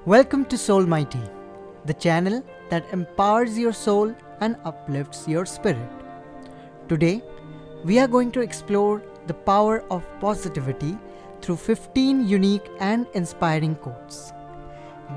Welcome to SoulMighty, the channel that empowers your soul and uplifts your spirit. Today, we are going to explore the power of positivity through 15 unique and inspiring quotes.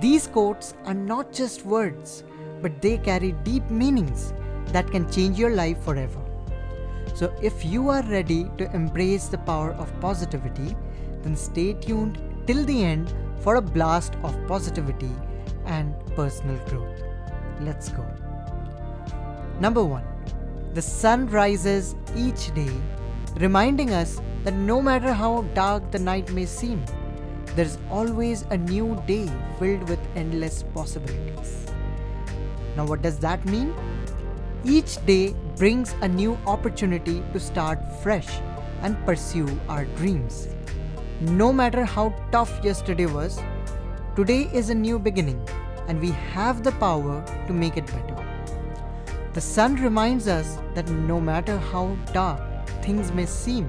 These quotes are not just words, but they carry deep meanings that can change your life forever. So if you are ready to embrace the power of positivity, then stay tuned till the end for a blast of positivity and personal growth. Let's go. Number 1. The sun rises each day, reminding us that no matter how dark the night may seem, there's always a new day filled with endless possibilities. Now, what does that mean? Each day brings a new opportunity to start fresh and pursue our dreams. No matter how tough yesterday was, today is a new beginning and we have the power to make it better. The sun reminds us that no matter how dark things may seem,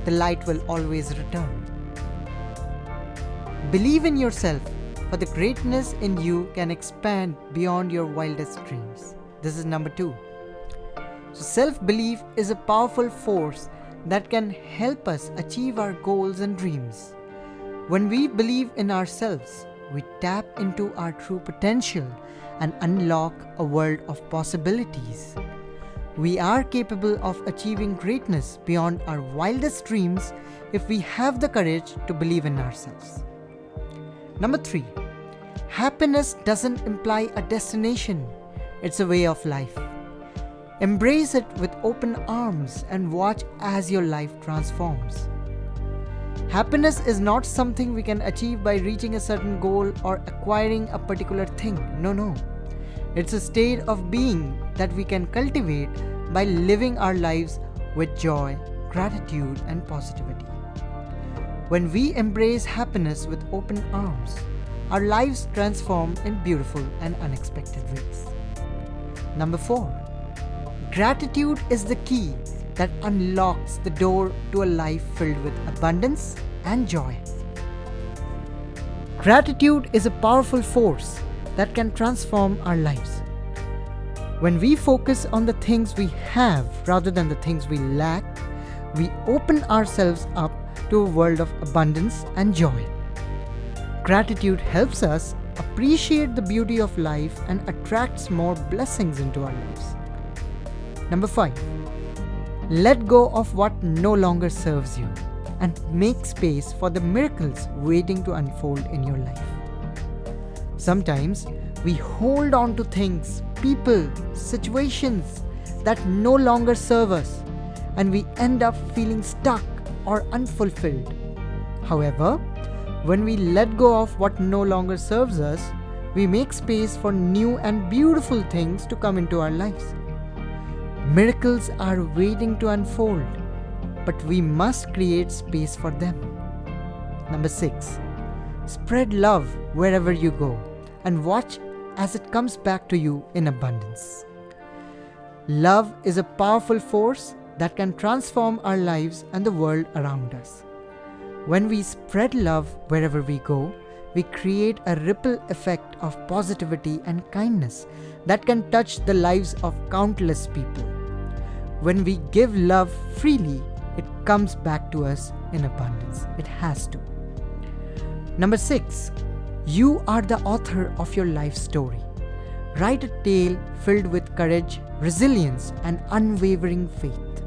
the light will always return. Believe in yourself, for the greatness in you can expand beyond your wildest dreams. This is number 2. So self-belief is a powerful force that can help us achieve our goals and dreams. When we believe in ourselves, we tap into our true potential and unlock a world of possibilities. We are capable of achieving greatness beyond our wildest dreams if we have the courage to believe in ourselves. Number 3. Happiness doesn't imply a destination, it's a way of life. Embrace it with open arms and watch as your life transforms. Happiness is not something we can achieve by reaching a certain goal or acquiring a particular thing. No. It's a state of being that we can cultivate by living our lives with joy, gratitude, and positivity. When we embrace happiness with open arms, our lives transform in beautiful and unexpected ways. Number 4. Gratitude is the key that unlocks the door to a life filled with abundance and joy. Gratitude is a powerful force that can transform our lives. When we focus on the things we have rather than the things we lack, we open ourselves up to a world of abundance and joy. Gratitude helps us appreciate the beauty of life and attracts more blessings into our lives. Number 5. Let go of what no longer serves you and make space for the miracles waiting to unfold in your life. Sometimes we hold on to things, people, situations that no longer serve us, and we end up feeling stuck or unfulfilled. However, when we let go of what no longer serves us, we make space for new and beautiful things to come into our lives. Miracles are waiting to unfold, but we must create space for them. Number 6. Spread love wherever you go and watch as it comes back to you in abundance. Love is a powerful force that can transform our lives and the world around us. When we spread love wherever we go, we create a ripple effect of positivity and kindness that can touch the lives of countless people. When we give love freely, it comes back to us in abundance. It has to. Number 6. You are the author of your life story. Write a tale filled with courage, resilience, and unwavering faith.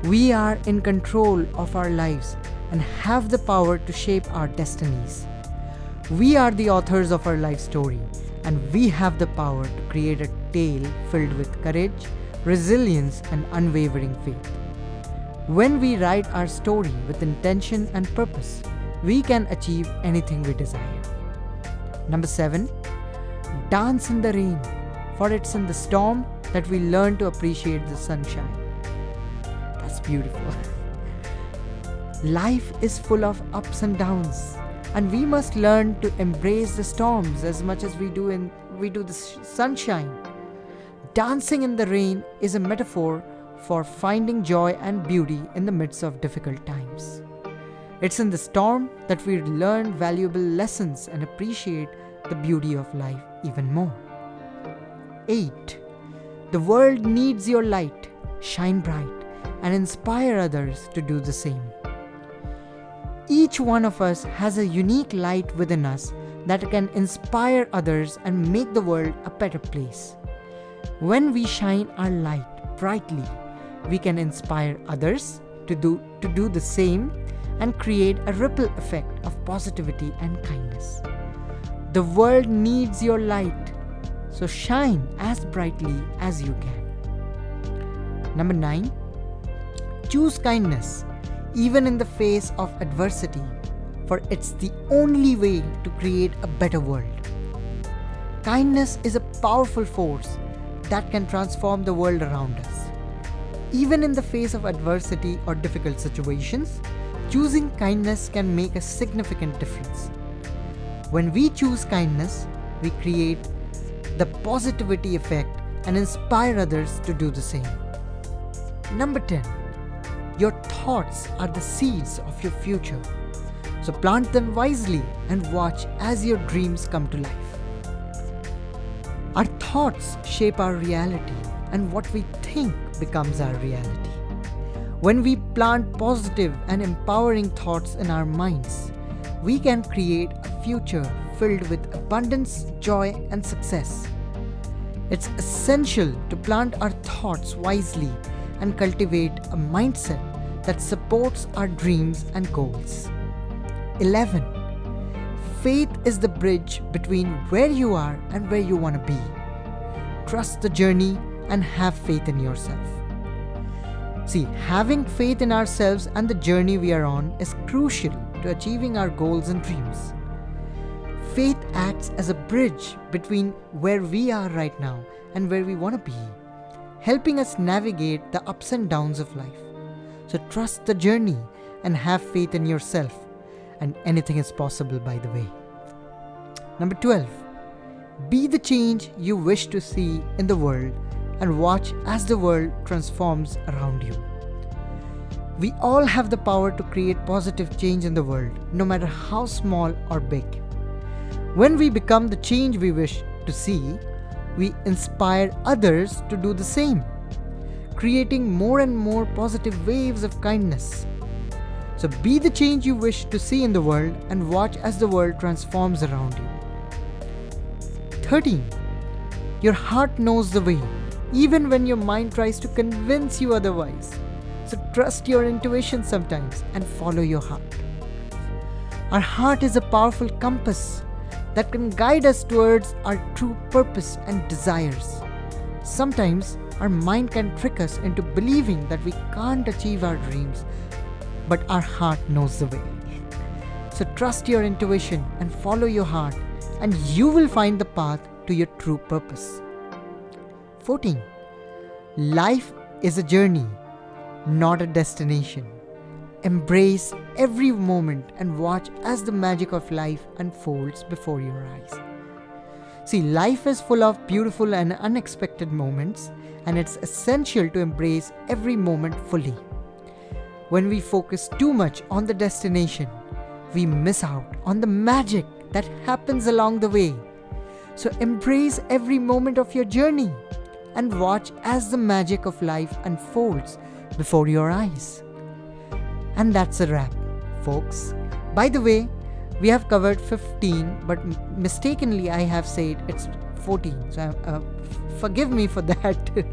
We are in control of our lives and have the power to shape our destinies. We are the authors of our life story, and we have the power to create a tale filled with courage, resilience, and unwavering faith. When we write our story with intention and purpose, we can achieve anything we desire. Number 7. Dance in the rain, for it's in the storm that we learn to appreciate the sunshine. That's beautiful. Life is full of ups and downs, and we must learn to embrace the storms as much as we do the sunshine. Dancing in the rain is a metaphor for finding joy and beauty in the midst of difficult times. It's in the storm that we learn valuable lessons and appreciate the beauty of life even more. 8. The world needs your light. Shine bright and inspire others to do the same. Each one of us has a unique light within us that can inspire others and make the world a better place. When we shine our light brightly, we can inspire others to do the same and create a ripple effect of positivity and kindness. The world needs your light, so shine as brightly as you can. Number 9. Choose kindness, even in the face of adversity, for it's the only way to create a better world. Kindness is a powerful force that can transform the world around us. Even in the face of adversity or difficult situations, choosing kindness can make a significant difference. When we choose kindness, we create the positivity effect and inspire others to do the same. Number 10. Your thoughts are the seeds of your future. So plant them wisely and watch as your dreams come to life. Our thoughts shape our reality, and what we think becomes our reality. When we plant positive and empowering thoughts in our minds, we can create a future filled with abundance, joy, and success. It's essential to plant our thoughts wisely and cultivate a mindset that supports our dreams and goals. 11. Faith is the bridge between where you are and where you want to be. Trust the journey and have faith in yourself. See, having faith in ourselves and the journey we are on is crucial to achieving our goals and dreams. Faith acts as a bridge between where we are right now and where we want to be, helping us navigate the ups and downs of life. So trust the journey and have faith in yourself, and anything is possible, by the way. Number 12. Be the change you wish to see in the world and watch as the world transforms around you. We all have the power to create positive change in the world, no matter how small or big. When we become the change we wish to see, we inspire others to do the same, creating more and more positive waves of kindness. So be the change you wish to see in the world and watch as the world transforms around you. 13. Your heart knows the way, even when your mind tries to convince you otherwise. So trust your intuition sometimes and follow your heart. Our heart is a powerful compass that can guide us towards our true purpose and desires. Sometimes our mind can trick us into believing that we can't achieve our dreams, but our heart knows the way. So trust your intuition and follow your heart, and you will find the path to your true purpose. 14. Life is a journey, not a destination. Embrace every moment and watch as the magic of life unfolds before your eyes. See, life is full of beautiful and unexpected moments, and it's essential to embrace every moment fully. When we focus too much on the destination, we miss out on the magic that happens along the way. So embrace every moment of your journey and watch as the magic of life unfolds before your eyes. And that's a wrap, folks. By the way, we have covered 15, but mistakenly I have said it's 14. So forgive me for that.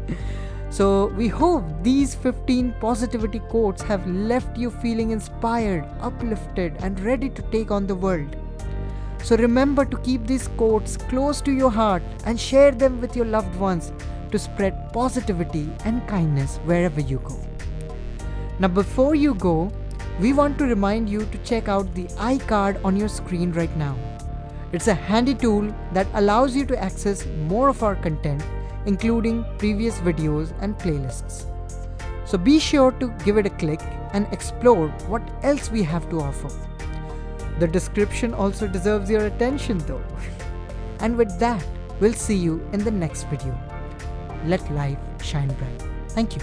So we hope these 15 positivity quotes have left you feeling inspired, uplifted, and ready to take on the world. So remember to keep these quotes close to your heart and share them with your loved ones to spread positivity and kindness wherever you go. Now before you go, we want to remind you to check out the iCard on your screen right now. It's a handy tool that allows you to access more of our content, including previous videos and playlists. So be sure to give it a click and explore what else we have to offer. The description also deserves your attention though. And with that, we'll see you in the next video. Let life shine bright. Thank you.